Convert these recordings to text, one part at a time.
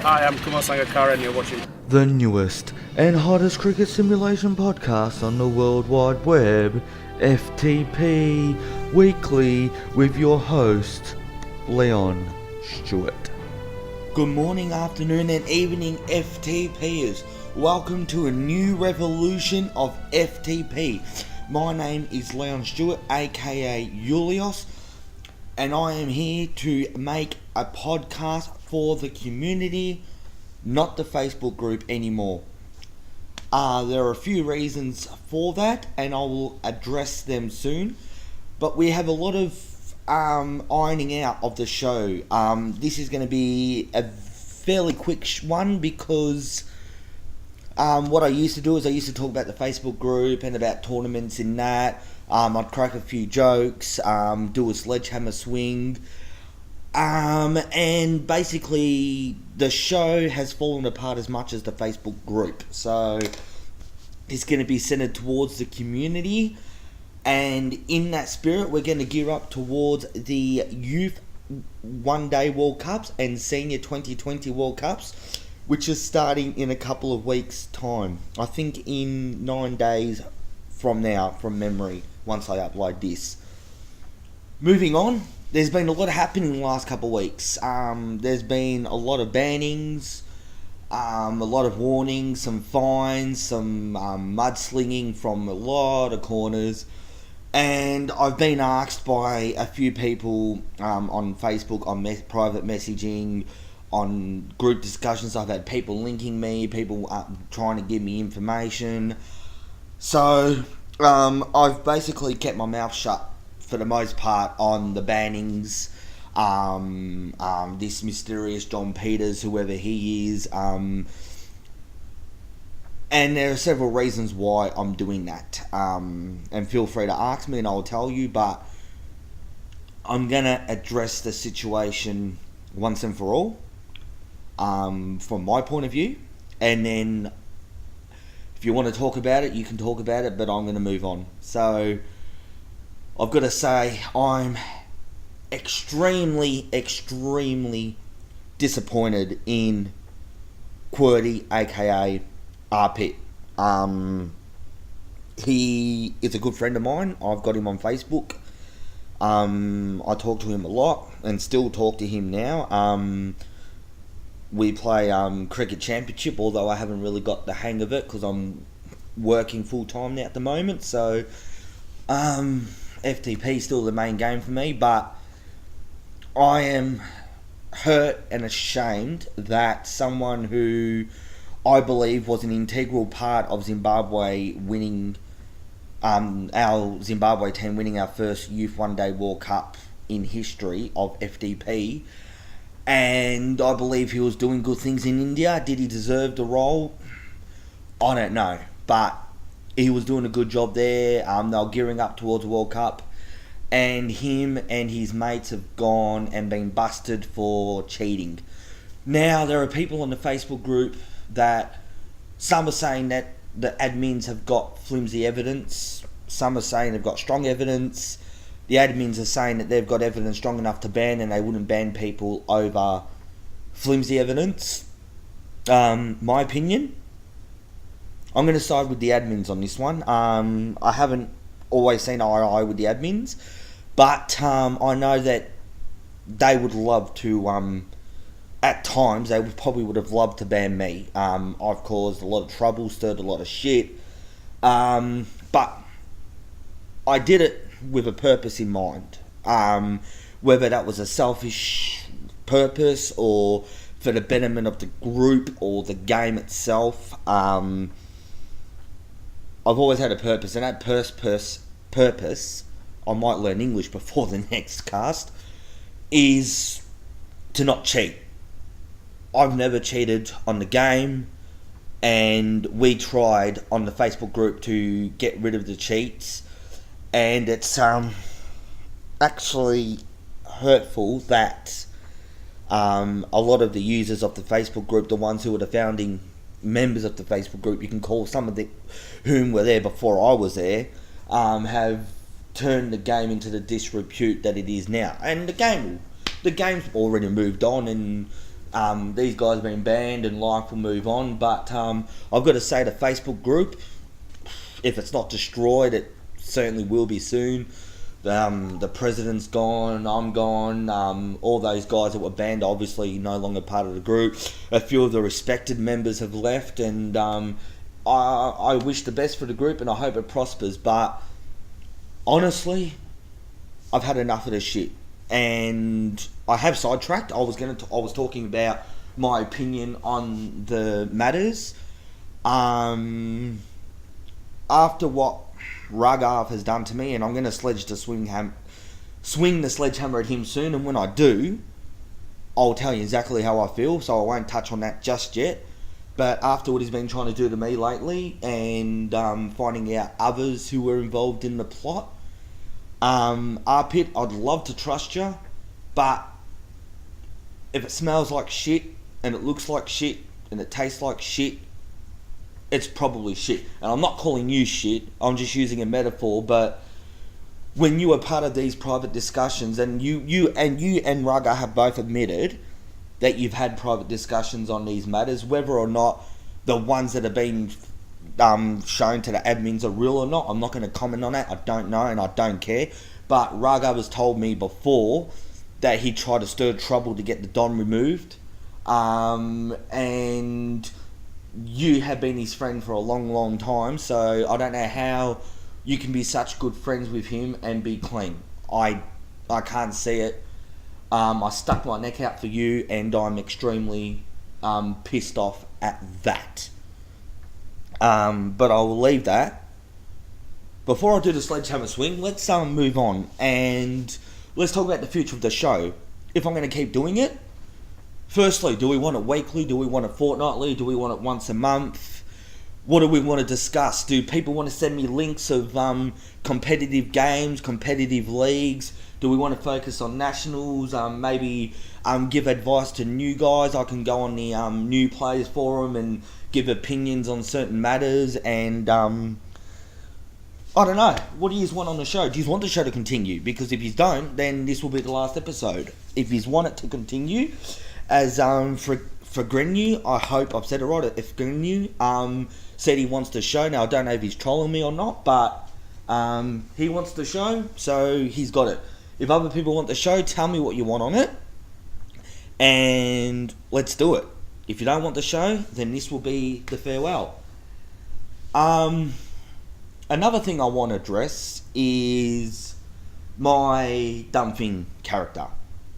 Hi, I'm Kumar Sangakkara and you're watching the newest and hottest cricket simulation podcast on the World Wide Web, FTP Weekly, with your host, Leon Stuart. Good morning, afternoon and evening, FTPers. Welcome to a new revolution of FTP. My name is Leon Stuart, aka Julius, and I am here to make a podcast for the community, not the Facebook group anymore. There are a few reasons for that, and I will address them soon. But we have a lot of ironing out of the show. This is going to be a fairly quick one because what I used to do is I used to talk about the Facebook group and about tournaments in that. I'd crack a few jokes, do a sledgehammer swing. And basically the show has fallen apart as much as the Facebook group. So it's going to be centered towards the community. And in that spirit, we're going to gear up towards the Youth One Day World Cups and Senior 2020 World Cups, which is starting in a couple of weeks' time. I think in 9 days from now, from memory, once I upload this. Moving on, there's been a lot happening in the last couple of weeks. There's been a lot of bannings, a lot of warnings, some fines, some mudslinging from a lot of corners. And I've been asked by a few people on Facebook, on private messaging, on group discussions. I've had people linking me, people trying to give me information. So I've basically kept my mouth shut for the most part on the bannings. This mysterious John Peters, whoever he is. And there are several reasons why I'm doing that. And feel free to ask me and I'll tell you, but I'm going to address the situation once and for all, from my point of view. And then if you want to talk about it, you can talk about it, but I'm going to move on. So I've got to say I'm extremely disappointed in QWERTY, aka Arpit. He is a good friend of mine. I've got him on Facebook. I talk to him a lot and still talk to him now. We play cricket championship, although I haven't really got the hang of it because I'm working full time now at the moment. So FTP is still the main game for me, but I am hurt and ashamed that someone who I believe was an integral part of Zimbabwe winning, our Zimbabwe team winning our first Youth One Day World Cup in history of FTP, and I believe he was doing good things in India. Did he deserve the role? I don't know, but he was doing a good job there. They were gearing up towards the World Cup, and him and his mates have gone and been busted for cheating. Now, there are people on the Facebook group that some are saying that the admins have got flimsy evidence. Some are saying they've got strong evidence. The admins are saying that they've got evidence strong enough to ban, and they wouldn't ban people over flimsy evidence. My opinion, I'm going to side with the admins on this one. I haven't always seen eye to eye with the admins, but I know that they would love to, at times, they would have loved to ban me. I've caused a lot of trouble, stirred a lot of shit, but I did it with a purpose in mind. Whether that was a selfish purpose or for the betterment of the group or the game itself, I've always had a purpose, and that purpose, I might learn English before the next cast, is to not cheat. I've never cheated on the game, and we tried on the Facebook group to get rid of the cheats, and it's actually hurtful that a lot of the users of the Facebook group, the ones who are the founding members of the Facebook group, you can call some of the whom were there before I was there, have turned the game into the disrepute that it is now. And the game's already moved on, and These guys have been banned and life will move on. But I've got to say, the Facebook group, if it's not destroyed, it certainly will be soon. The president's gone, I'm gone, all those guys that were banned obviously no longer part of the group. A few of the respected members have left, and I wish the best for the group and I hope it prospers, but honestly, I've had enough of this shit. And I have sidetracked. I was talking about my opinion on the matters. After what Ragav has done to me, and I'm going to swing the sledgehammer at him soon, and when I do, I'll tell you exactly how I feel, so I won't touch on that just yet. But after what he's been trying to do to me lately, and finding out others who were involved in the plot, R-Pit, I'd love to trust you, but if it smells like shit, and it looks like shit, and it tastes like shit, it's probably shit. And I'm not calling you shit, I'm just using a metaphor, but when you are part of these private discussions, and you and Raga have both admitted that you've had private discussions on these matters, whether or not the ones that have been shown to the admins are real or not, I'm not going to comment on that. I don't know and I don't care. But Raga has told me before that he tried to stir trouble to get the Don removed, and you have been his friend for a long time, so I don't know how you can be such good friends with him and be clean. I can't see it. I stuck my neck out for you, and I'm extremely pissed off at that. But I will leave that. Before I do the sledgehammer swing, let's move on and let's talk about the future of the show. If I'm going to keep doing it, firstly, do we want it weekly? Do we want it fortnightly? Do we want it once a month? What do we want to discuss? Do people want to send me links of competitive games, competitive leagues? Do we want to focus on nationals? Maybe give advice to new guys. I can go on the new players forum and give opinions on certain matters. And I don't know. What do you want on the show? Do you want the show to continue? Because if you don't, then this will be the last episode. If you want it to continue, as for Grenu, I hope I've said it right. If Grenu said he wants the show, now I don't know if he's trolling me or not, but he wants the show, so he's got it. If other people want the show, tell me what you want on it, and let's do it. If you don't want the show, then this will be the farewell. Another thing I want to address is my Dumping character.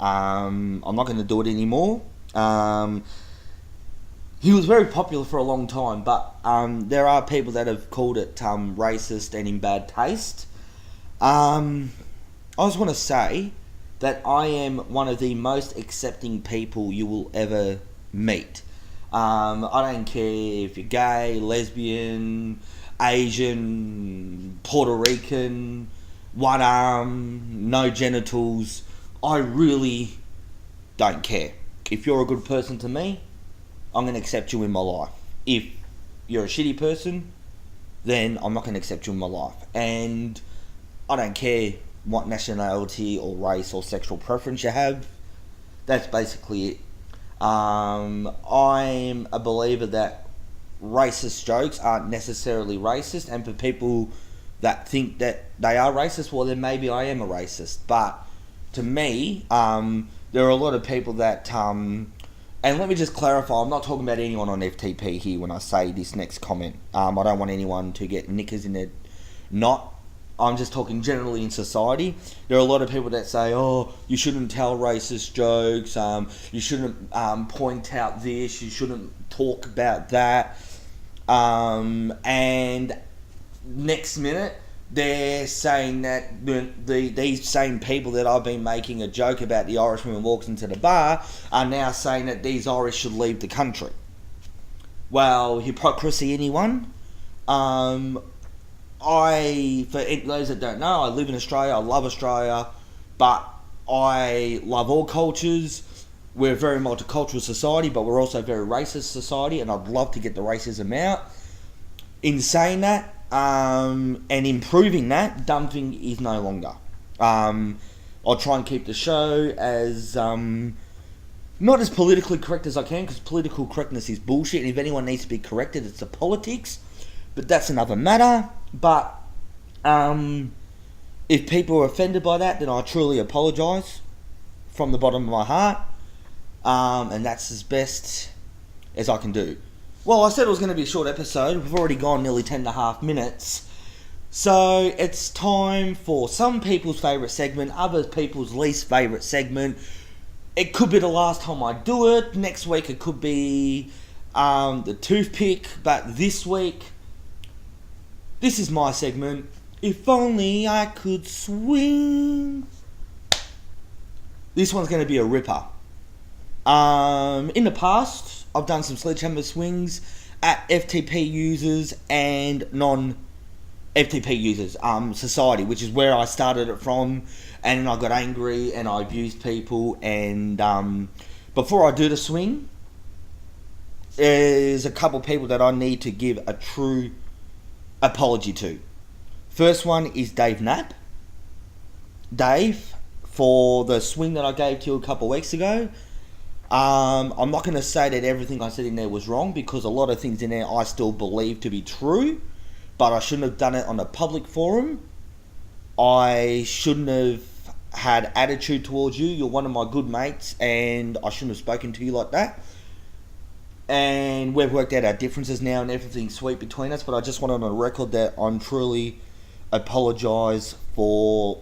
I'm not going to do it anymore. He was very popular for a long time, but there are people that have called it racist and in bad taste. I just want to say that I am one of the most accepting people you will ever meet. I don't care if you're gay, lesbian, Asian, Puerto Rican, one arm, no genitals. I really don't care. If you're a good person to me, I'm going to accept you in my life. If you're a shitty person, then I'm not going to accept you in my life. And I don't care what nationality or race or sexual preference you have. That's basically it. I'm a believer that racist jokes aren't necessarily racist, and for people that think that they are racist, well then maybe I am a racist. But to me, there are a lot of people that and let me just clarify, I'm not talking about anyone on FTP here when I say this next comment. I don't want anyone to get knickers in their knot. I'm just talking generally in society. There are a lot of people that say, oh, you shouldn't tell racist jokes, you shouldn't point out this, you shouldn't talk about that. And next minute, they're saying that these same people that I've been making a joke about the Irishman who walks into the bar are now saying that these Irish should leave the country. Well, hypocrisy, anyone? For those that don't know, I live in Australia, I love Australia, but I love all cultures. We're a very multicultural society, but we're also a very racist society, and I'd love to get the racism out. In saying that, and improving that, dumping is no longer. I'll try and keep the show as not as politically correct as I can, because political correctness is bullshit, and if anyone needs to be corrected, it's the politics. But that's another matter. But if people are offended by that, then I truly apologise from the bottom of my heart. And that's as best as I can do. Well, I said it was going to be a short episode. We've already gone nearly 10.5 minutes. So it's time for some people's favourite segment, other people's least favourite segment. It could be the last time I do it. Next week it could be the toothpick. But this week, this is my segment. If only I could swing. This one's going to be a ripper. In the past, I've done some sledgehammer swings at FTP users and non-FTP users society, which is where I started it from. And I got angry and I abused people. And before I do the swing, there's a couple of people that I need to give a true apology to. First one is Dave Knapp. Dave, for the swing that I gave to you a couple of weeks ago, I'm not going to say that everything I said in there was wrong, because a lot of things in there I still believe to be true, but I shouldn't have done it on a public forum. I shouldn't have had attitude towards you. You're one of my good mates, and I shouldn't have spoken to you like that. And we've worked out our differences now, and everything's sweet between us, but I just want on a record that I'm truly apologise for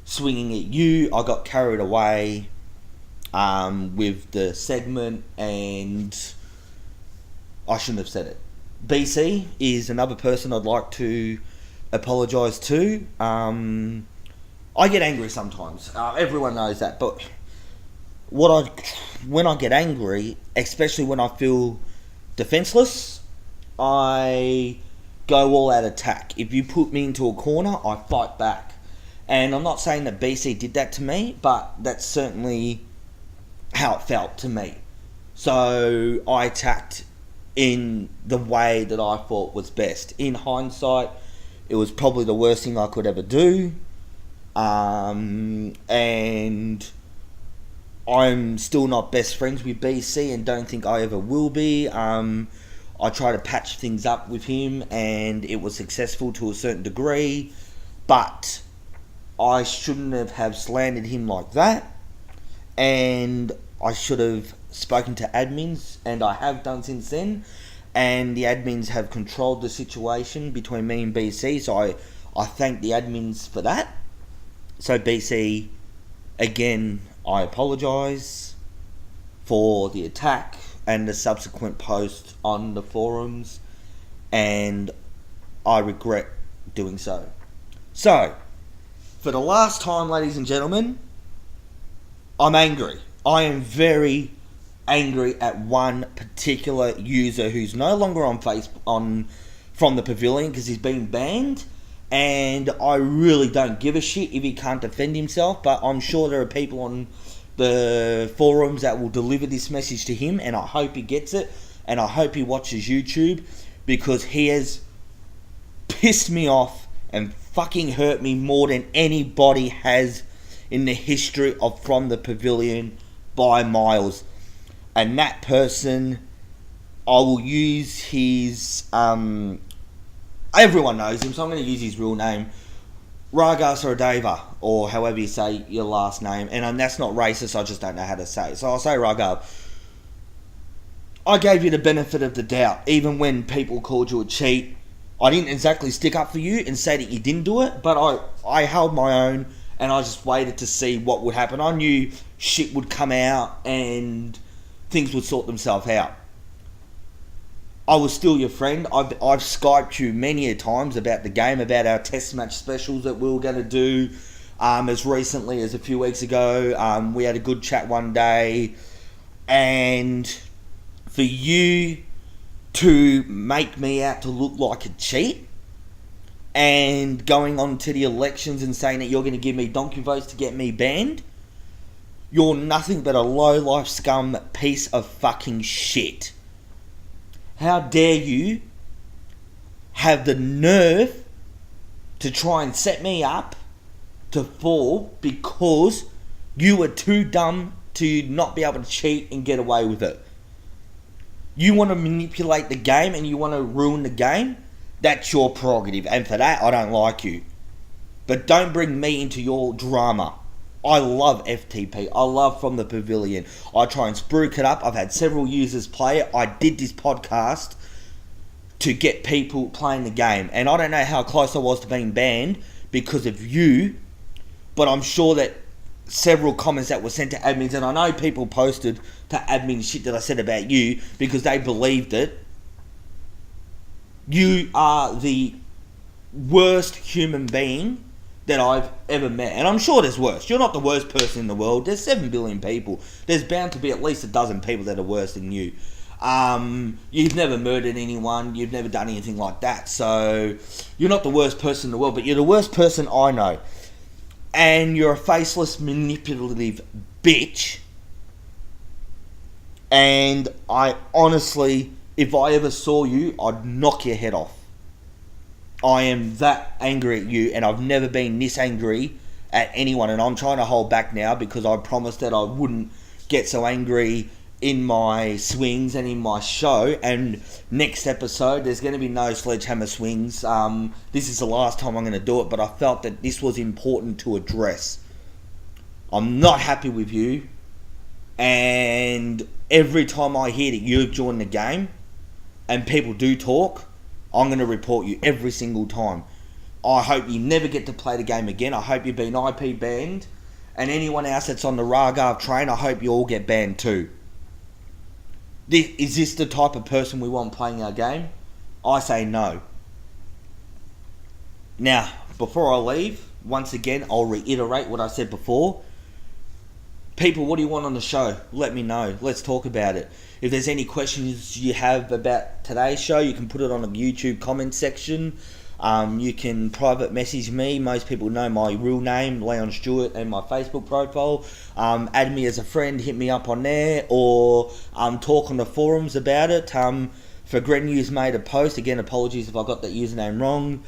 swinging at you. I got carried away with the segment, and I shouldn't have said it. BC is another person I'd like to apologise to. I get angry sometimes. Everyone knows that, but when I get angry, especially when I feel defenceless, I go all out attack. If you put me into a corner, I fight back. And I'm not saying that BC did that to me, but that's certainly how it felt to me. So I attacked in the way that I thought was best. In hindsight, it was probably the worst thing I could ever do. And I'm still not best friends with BC and don't think I ever will be. I tried to patch things up with him and it was successful to a certain degree, but I shouldn't have slandered him like that, and I should have spoken to admins, and I have done since then, and the admins have controlled the situation between me and BC, so I thank the admins for that. So BC, again, I apologise for the attack and the subsequent post on the forums, and I regret doing so. So, for the last time, ladies and gentlemen, I'm angry. I am very angry at one particular user who's no longer on Facebook from the pavilion because he's been banned. And I really don't give a shit if he can't defend himself, but I'm sure there are people on the forums that will deliver this message to him, and I hope he gets it, and I hope he watches YouTube, because he has pissed me off and fucking hurt me more than anybody has in the history of From the Pavilion by miles. And that person, I will use his everyone knows him, so I'm going to use his real name, Raga Saradeva, or however you say your last name, and that's not racist, I just don't know how to say it, so I'll say Raga. I gave you the benefit of the doubt, even when people called you a cheat. I didn't exactly stick up for you and say that you didn't do it, but I held my own, and I just waited to see what would happen. I knew shit would come out, and things would sort themselves out. I was still your friend. I've Skyped you many a times about the game, about our test match specials that we were going to do. As recently as a few weeks ago, we had a good chat one day. And for you to make me out to look like a cheat, and going on to the elections and saying that you're going to give me donkey votes to get me banned, you're nothing but a low-life scum piece of fucking shit. How dare you have the nerve to try and set me up to fall because you were too dumb to not be able to cheat and get away with it. You want to manipulate the game and you want to ruin the game, that's your prerogative. And for that, I don't like you. But don't bring me into your drama. I love FTP. I love From the Pavilion. I try and spruik it up. I've had several users play it. I did this podcast to get people playing the game. And I don't know how close I was to being banned because of you, but I'm sure that several comments that were sent to admins, and I know people posted to admin shit that I said about you because they believed it. You are the worst human being that I've ever met. And I'm sure there's worse. You're not the worst person in the world. There's 7 billion people. There's bound to be at least a dozen people that are worse than you. You've never murdered anyone. You've never done anything like that. So you're not the worst person in the world, but you're the worst person I know. And you're a faceless, manipulative bitch. And I honestly, if I ever saw you, I'd knock your head off. I am that angry at you, and I've never been this angry at anyone. And I'm trying to hold back now because I promised that I wouldn't get so angry in my swings and in my show. And next episode, there's going to be no sledgehammer swings. This is the last time I'm going to do it, but I felt that this was important to address. I'm not happy with you, and every time I hear that you've joined the game and people do talk, I'm going to report you every single time. I hope you never get to play the game again. I hope you've been IP banned. And anyone else that's on the Ragav train, I hope you all get banned too. Is this the type of person we want playing our game? I say no. Now, before I leave, once again, I'll reiterate what I said before. People, what do you want on the show? Let me know. Let's talk about it. If there's any questions you have about today's show, you can put it on the YouTube comment section. You can private message me. Most people know my real name, Leon Stuart, and my Facebook profile. Add me as a friend, hit me up on there, or talk on the forums about it. For Grenu's made a post. Again, apologies if I got that username wrong.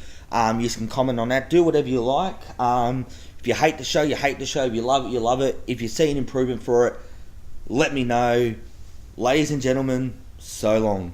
You can comment on that. Do whatever you like. If you hate the show, you hate the show. If you love it, you love it. If you see an improvement for it, let me know. Ladies and gentlemen, so long.